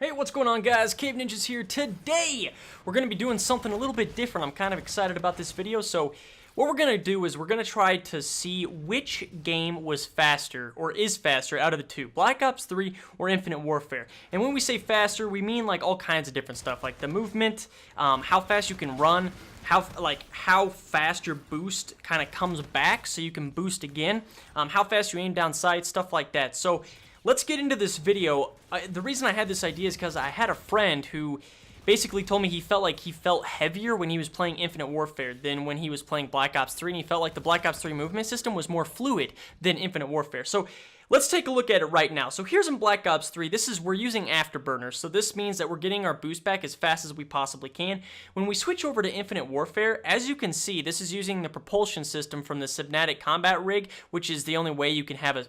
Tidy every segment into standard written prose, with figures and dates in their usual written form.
Hey, what's going on, guys? CaveNinjas here. Today, we're going to be doing something a little bit different. I'm kind of excited about this video. So, what we're going to do is we're going to try to see which game was faster, or is faster, out of the two. Black Ops 3 or Infinite Warfare. And when we say faster, we mean like all kinds of different stuff. Like the movement, how fast you can run, how fast your boost kind of comes back so you can boost again, how fast you aim down sights, stuff like that. So, let's get into this video. The reason I had this idea is because I had a friend who basically told me he felt heavier when he was playing Infinite Warfare than when he was playing Black Ops 3, and he felt like the Black Ops 3 movement system was more fluid than Infinite Warfare. So let's take a look at it right now. So here's in Black Ops 3, we're using afterburners, so this means that we're getting our boost back as fast as we possibly can. When we switch over to Infinite Warfare, as you can see, this is using the propulsion system from the Subnatic combat rig, which is the only way you can have a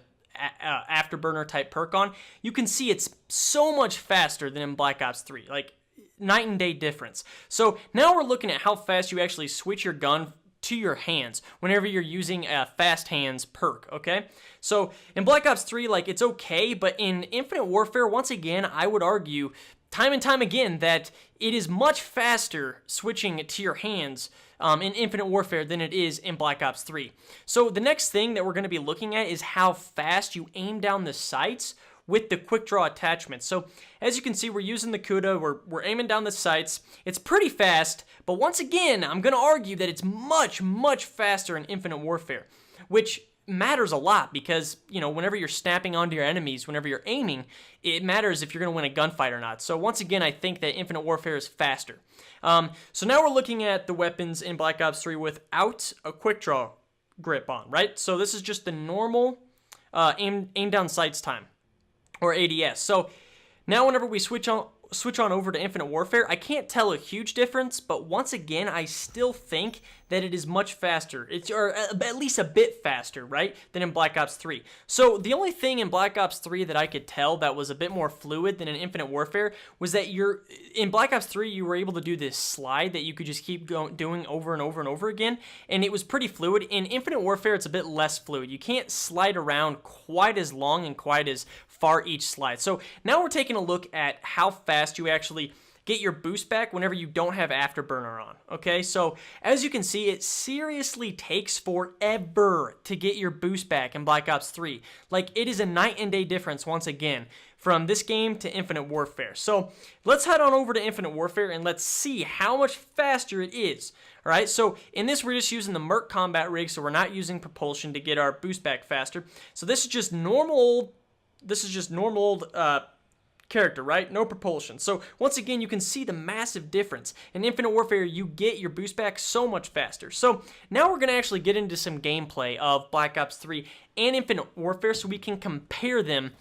afterburner type perk on. You can see it's so much faster than in Black Ops 3, like night and day difference. So now we're looking at how fast you actually switch your gun to your hands whenever you're using a fast hands perk, okay? So in Black Ops 3, like, it's okay, but in Infinite Warfare, once again, I would argue time and time again that it is much faster switching to your hands in Infinite Warfare than it is in Black Ops 3. So the next thing that we're going to be looking at is how fast you aim down the sights with the quick draw attachment. So as you can see, we're using the CUDA, we're aiming down the sights. It's pretty fast, but once again, I'm going to argue that it's much, much faster in Infinite Warfare, which matters a lot because, you know, whenever you're snapping onto your enemies, whenever you're aiming, it matters if you're going to win a gunfight or not. So once again, I think that Infinite Warfare is faster. So now we're looking at the weapons in Black Ops 3 without a quick draw grip on, right? So this is just the normal aim down sights time, or ADS. So now whenever we switch on over to Infinite Warfare, I can't tell a huge difference, but once again, I still think that it is much faster. Or at least a bit faster, right, than in Black Ops 3. So the only thing in Black Ops 3 that I could tell that was a bit more fluid than in Infinite Warfare was that in Black Ops 3, you were able to do this slide that you could just keep doing over and over and over again, and it was pretty fluid. In Infinite Warfare, it's a bit less fluid. You can't slide around quite as long and quite as far each slide. So now we're taking a look at how fast you actually get your boost back whenever you don't have afterburner on, okay? So as you can see, it seriously takes forever to get your boost back in Black Ops 3. Like, it is a night and day difference once again from this game to Infinite Warfare. So let's head on over to Infinite Warfare and let's see how much faster it is. All right, so in this, we're just using the Merc combat rig, so we're not using propulsion to get our boost back faster. So this is just normal old character, right? No propulsion. So once again, you can see the massive difference. In Infinite Warfare, you get your boost back so much faster. So now we're going to actually get into some gameplay of Black Ops 3 and Infinite Warfare so we can compare them.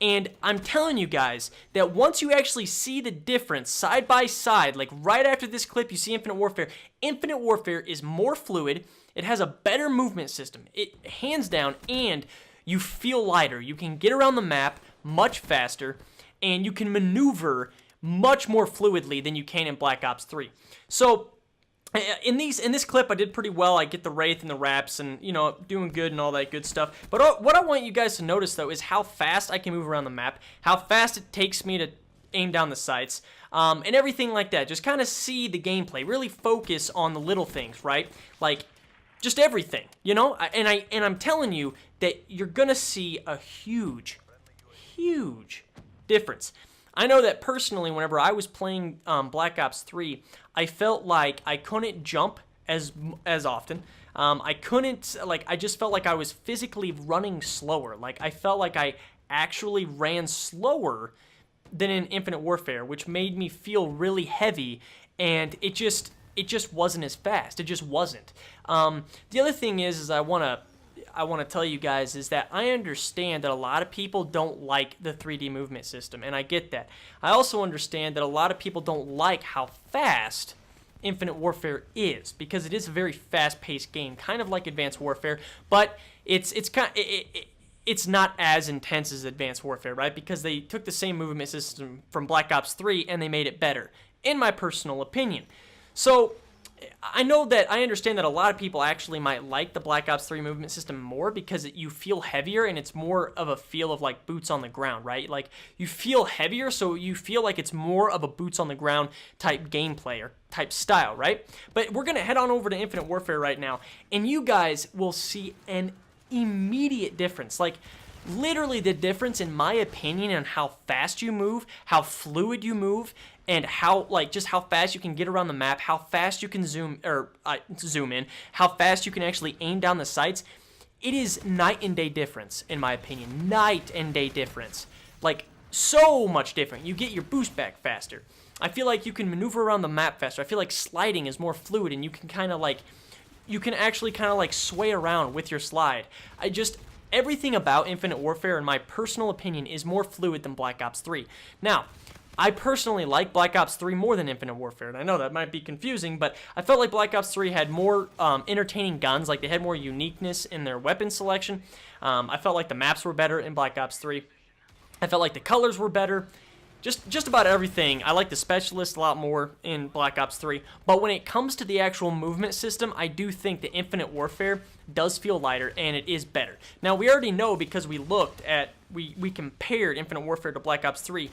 And I'm telling you guys that once you actually see the difference side by side, like right after this clip, you see Infinite Warfare is more fluid. It has a better movement system. It hands down, and you feel lighter. You can get around the map much faster, and you can maneuver much more fluidly than you can in Black Ops 3. So in this clip, I did pretty well. I get the Wraith and the Wraps and, you know, doing good and all that good stuff. But what I want you guys to notice, though, is how fast I can move around the map, how fast it takes me to aim down the sights, and everything like that. Just kind of see the gameplay. Really focus on the little things, right? Like, just everything, you know? And I'm telling you that you're going to see a huge difference. I know that personally, whenever I was playing Black Ops 3, I felt like I couldn't jump as often. I just felt like I was physically running slower. Like, I felt like I actually ran slower than in Infinite Warfare, which made me feel really heavy, and it just wasn't as fast. It just wasn't. The other thing is I want to tell you guys is that I understand that a lot of people don't like the 3D movement system, and I get that. I also understand that a lot of people don't like how fast Infinite Warfare is, because it is a very fast-paced game, kind of like Advanced Warfare, but it's not as intense as Advanced Warfare, right? Because they took the same movement system from Black Ops 3 and they made it better, in my personal opinion. So I know that I understand that a lot of people actually might like the Black Ops 3 movement system more because you feel heavier and it's more of a feel of like boots on the ground, right? Like you feel heavier, so you feel like it's more of a boots on the ground type gameplay or type style, right? But we're gonna head on over to Infinite Warfare right now, and you guys will see an immediate difference. Like literally the difference, in my opinion, on how fast you move, how fluid you move, and how, like, just how fast you can get around the map, how fast you can zoom in, how fast you can actually aim down the sights. It is night and day difference, in my opinion. Night and day difference. Like, so much different. You get your boost back faster. I feel like you can maneuver around the map faster. I feel like sliding is more fluid, and you can kind of, like, you can actually kind of, like, sway around with your slide. Everything about Infinite Warfare, in my personal opinion, is more fluid than Black Ops 3. Now, I personally like Black Ops 3 more than Infinite Warfare, and I know that might be confusing, but I felt like Black Ops 3 had more entertaining guns, like they had more uniqueness in their weapon selection. I felt like the maps were better in Black Ops 3. I felt like the colors were better. Just about everything. I like the specialist a lot more in Black Ops 3, but when it comes to the actual movement system, I do think the Infinite Warfare does feel lighter, and it is better. Now, we already know because we looked at, we compared Infinite Warfare to Black Ops 3.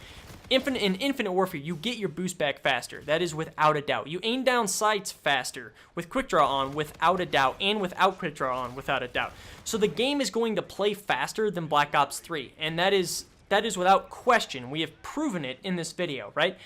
In Infinite Warfare, you get your boost back faster. That is without a doubt. You aim down sights faster with quick draw on without a doubt, and without quick draw on without a doubt. So the game is going to play faster than Black Ops 3, and that is without question. We have proven it in this video, right?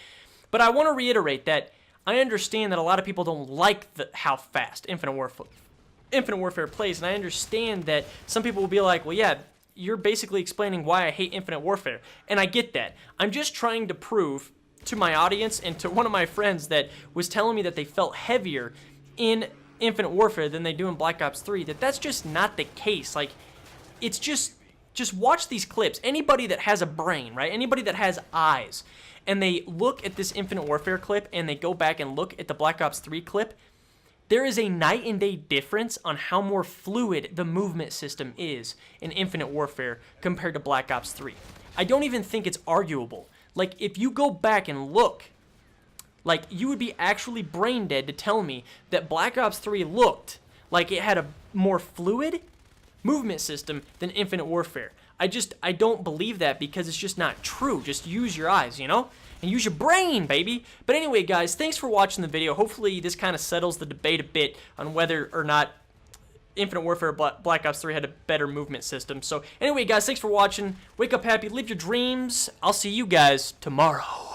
But I want to reiterate that I understand that a lot of people don't like how fast Infinite Warfare plays, and I understand that some people will be like, well, yeah, you're basically explaining why I hate Infinite Warfare, and I get that. I'm just trying to prove to my audience and to one of my friends that was telling me that they felt heavier in Infinite Warfare than they do in Black Ops 3, that's just not the case. Like, it's just watch these clips. Anybody that has a brain, right? Anybody that has eyes, and they look at this Infinite Warfare clip and they go back and look at the Black Ops 3 clip, there is a night and day difference on how more fluid the movement system is in Infinite Warfare compared to Black Ops 3. I don't even think it's arguable. Like, if you go back and look, like, you would be actually brain dead to tell me that Black Ops 3 looked like it had a more fluid movement system than Infinite Warfare. I don't believe that because it's just not true. Just use your eyes, you know? And use your brain, baby. But anyway, guys, thanks for watching the video. Hopefully this kind of settles the debate a bit on whether or not Infinite Warfare Black Ops 3 had a better movement system. So anyway, guys, thanks for watching. Wake up happy, live your dreams. I'll see you guys tomorrow.